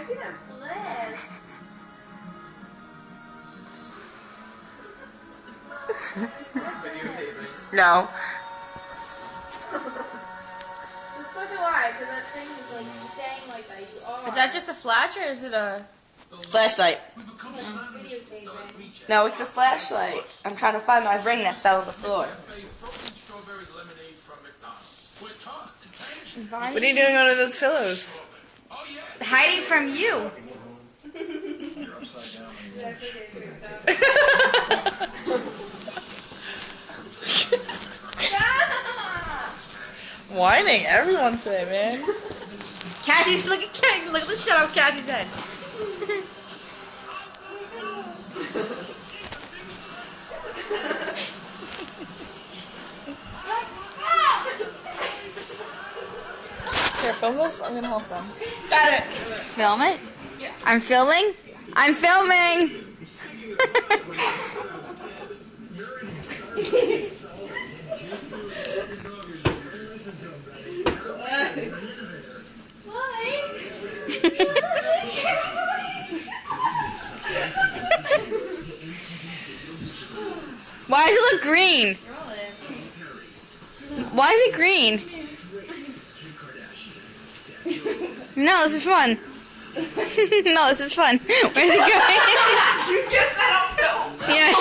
see that flip. No. So do I, because that thing is like staying like that. You are. Is that just a flash or is it a Flashlight. Videotaping. No, it's a flashlight. I'm trying to find my ring that fell on the floor. Bonnie? What are you doing under those pillows? Hiding from you? Whining everyone today, man. Cassie's, look at the shut up Cassie's head. Here, film this. I'm gonna help them. Got it. Film it? I'm filming? I'm filming! Why does it look green? Why is it green? No, this is fun. No, this is fun. Where's it going? Did you get that on film? Yeah.